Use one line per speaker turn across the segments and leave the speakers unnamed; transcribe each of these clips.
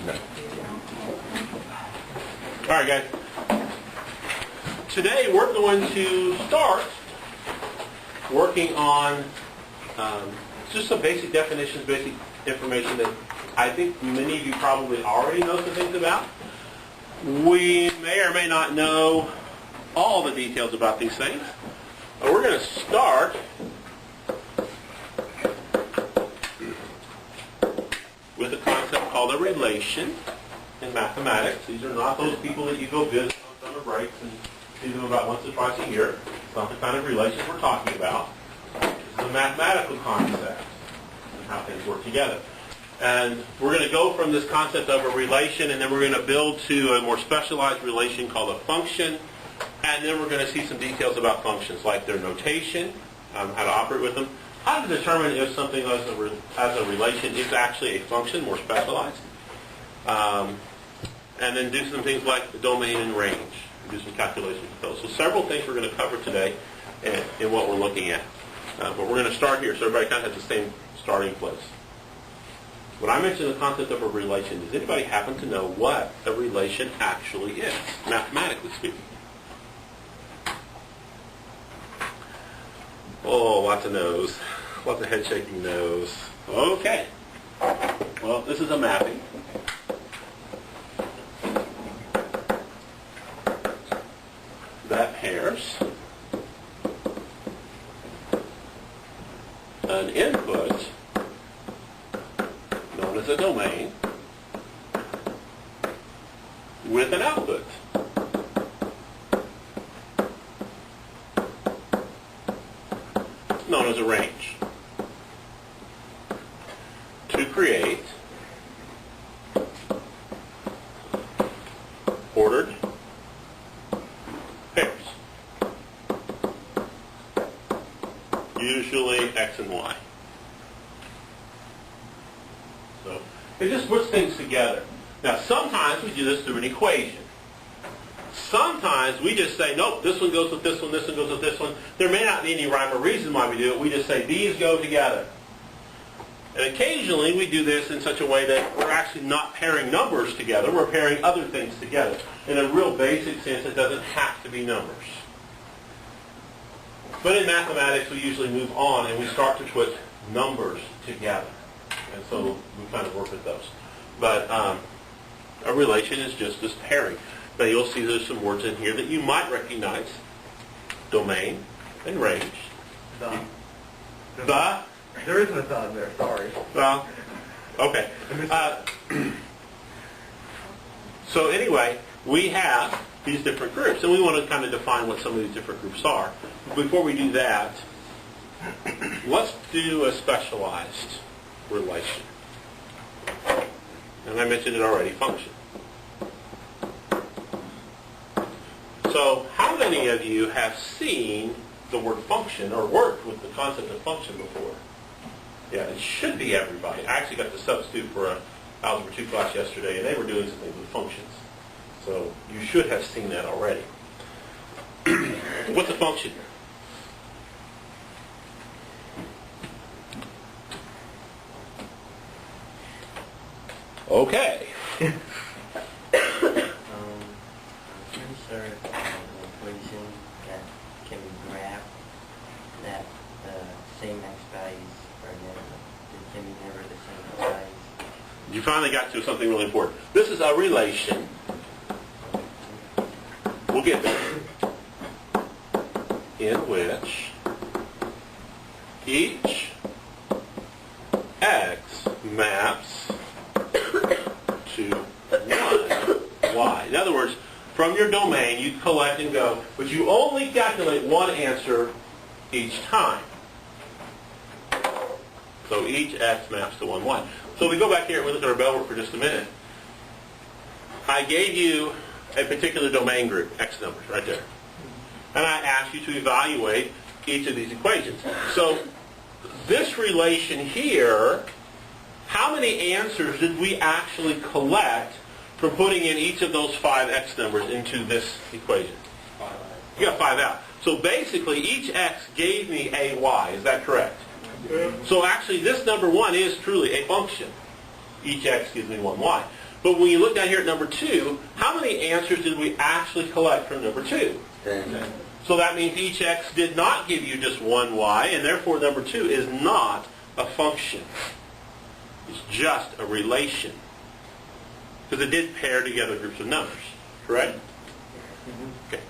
All right, guys. Today we're going to start working on just some basic definitions, basic information that I think many of you probably already know some things about. We may or may not know all the details about these things. But we're going to start with a concept called a relation in mathematics. These are not those people that you go visit on summer breaks and see them about once or twice a year. It's not the kind of relations we're talking about. This is a mathematical concept and how things work together. And we're going to go from this concept of a relation, and then we're going to build to a more specialized relation called a function. And then we're going to see some details about functions, like their notation, how to operate with them, how to determine if something as a relation is actually a function, more specialized. And then do some things like the domain and range, do some calculations with those. So several things we're going to cover today in what we're looking at. But we're going to start here, so everybody kind of has the same starting place. When I mention the concept of a relation, does anybody happen to know what a relation actually is, mathematically speaking? Oh, lots of no's. Lots of head shaking no's. Okay. Well, this is a mapping. That pairs an input known as a domain with an output known as a range to create ordered pairs, usually x and y. So it just puts things together. Now sometimes we do this through an equation. Sometimes we just say, nope, this one goes with this one, this one goes with this one. There may not be any rhyme or reason why we do it. We just say these go together. And occasionally we do this in such a way that we're actually not pairing numbers together. We're pairing other things together. In a real basic sense, it doesn't have to be numbers. But in mathematics, we usually move on and we start to put numbers together. And so we kind of work with those. But a relation is just this pairing. Now you'll see there's some words in here that you might recognize. Domain and range. The.
There isn't a the in there, sorry.
Well, okay. So anyway, we have these different groups, and we want to kind of define what some of these different groups are. Before we do that, let's do a specialized relation. And I mentioned it already, function. So how many of you have seen the word function or worked with the concept of function before? Yeah, it should be everybody. I actually got to substitute for a Algebra 2 class yesterday, and they were doing some things with functions. So you should have seen that already. What's a function? Okay.
Pretty sure an equation that can graph that the same x values are never, it can be never the same x values.
You finally got to something really important. This is a relation. We'll get there. In which each x maps to one y. In other words, from your domain, you collect and go, but you only calculate one answer each time. So each x maps to one y. So we go back here and we look at our bell work for just a minute. I gave you a particular domain group, x numbers, right there. And I asked you to evaluate each of these equations. So this relation here, how many answers did we actually collect from putting in each of those 5 x numbers into this equation?
5.
You got 5 out. So basically, each x gave me a y. Is that correct? Yeah. So actually, this number 1 is truly a function. Each x gives me 1 y. But when you look down here at number 2, how many answers did we actually collect from number 2?
10.
So that means each x did not give you just one y, and therefore number 2 is not a function. It's just a relation. Because it did pair together groups of numbers, correct? Okay.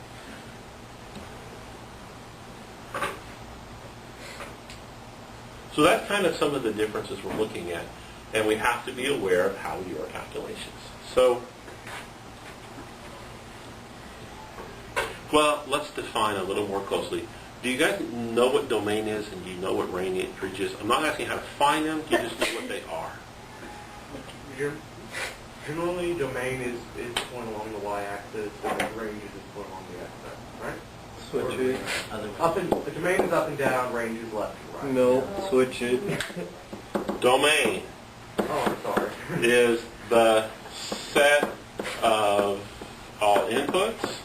So that's kind of some of the differences we're looking at, and we have to be aware of how we do our calculations. So, well, let's define a little more closely. Do you guys know what domain is, and do you know what range is? I'm not asking how to find them, do you just know what they are?
Generally, domain is point along the y-axis, and range is point along the x-axis, right?
Switch it.
The domain is up and down, range is left and right.
No, switch it.
Domain
Oh, I'm sorry.
is the set of all inputs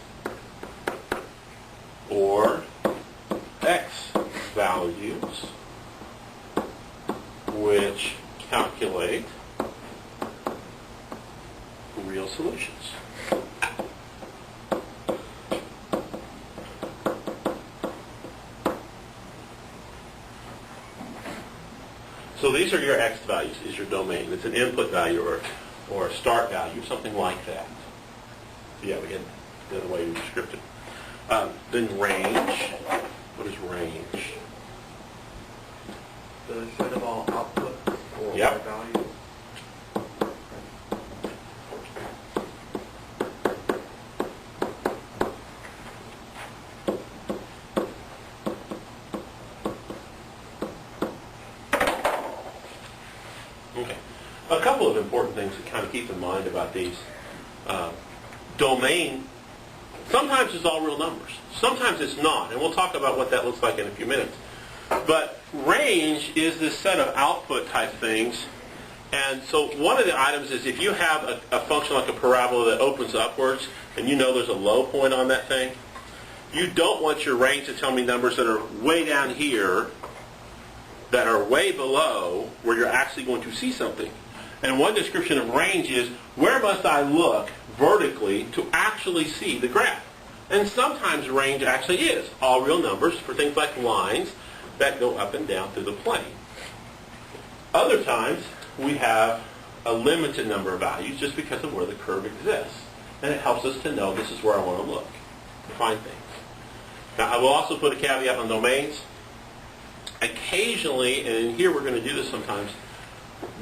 or x values which calculate real solutions. So these are your x values, is your domain. It's an input value or a start value, something like that. So yeah, we get the other way we described it. Then range. What is range?
The set of all outputs or
Yep.
values.
Okay. A couple of important things to kind of keep in mind about these. Domain, sometimes it's all real numbers. Sometimes it's not, and we'll talk about what that looks like in a few minutes. But range is this set of output type things. And so one of the items is if you have a function like a parabola that opens upwards, and you know there's a low point on that thing, you don't want your range to tell me numbers that are way down here that are way below where you're actually going to see something. And one description of range is, where must I look vertically to actually see the graph? And sometimes range actually is all real numbers for things like lines that go up and down through the plane. Other times, we have a limited number of values just because of where the curve exists. And it helps us to know this is where I want to look to find things. Now, I will also put a caveat on domains. Occasionally, and here we're going to do this sometimes,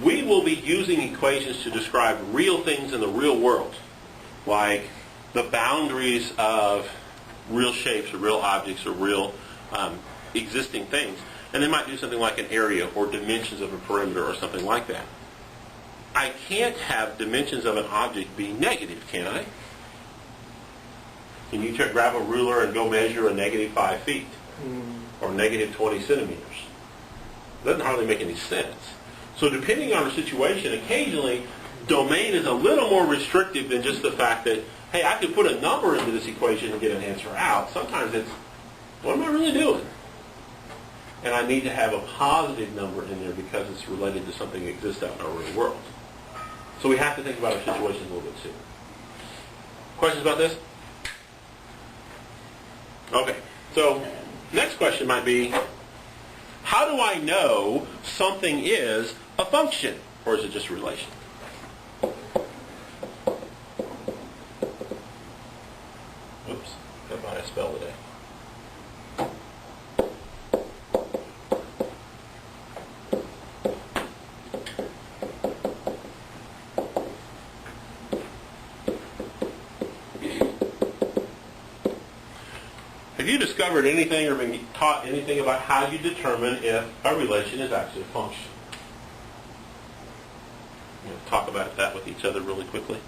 we will be using equations to describe real things in the real world, like the boundaries of real shapes or real objects or real existing things. And they might do something like an area or dimensions of a perimeter or something like that. I can't have dimensions of an object be negative, can I? Can you grab a ruler and go measure a negative 5 feet? Or negative 20 centimeters? Doesn't hardly make any sense. So depending on the situation, occasionally domain is a little more restrictive than just the fact that, hey, I could put a number into this equation and get an answer out. Sometimes it's, what am I really doing? And I need to have a positive number in there because it's related to something that exists out in our real world. So we have to think about our situations a little bit too. Questions about this? Okay. So next question might be, how do I know something is a function, or is it just a relation? Oops, got my spell today. Have you discovered anything or been taught anything about how you determine if a relation is actually a function? Talk about that with each other really quickly.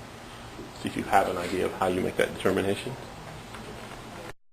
See if you have an idea of how you make that determination.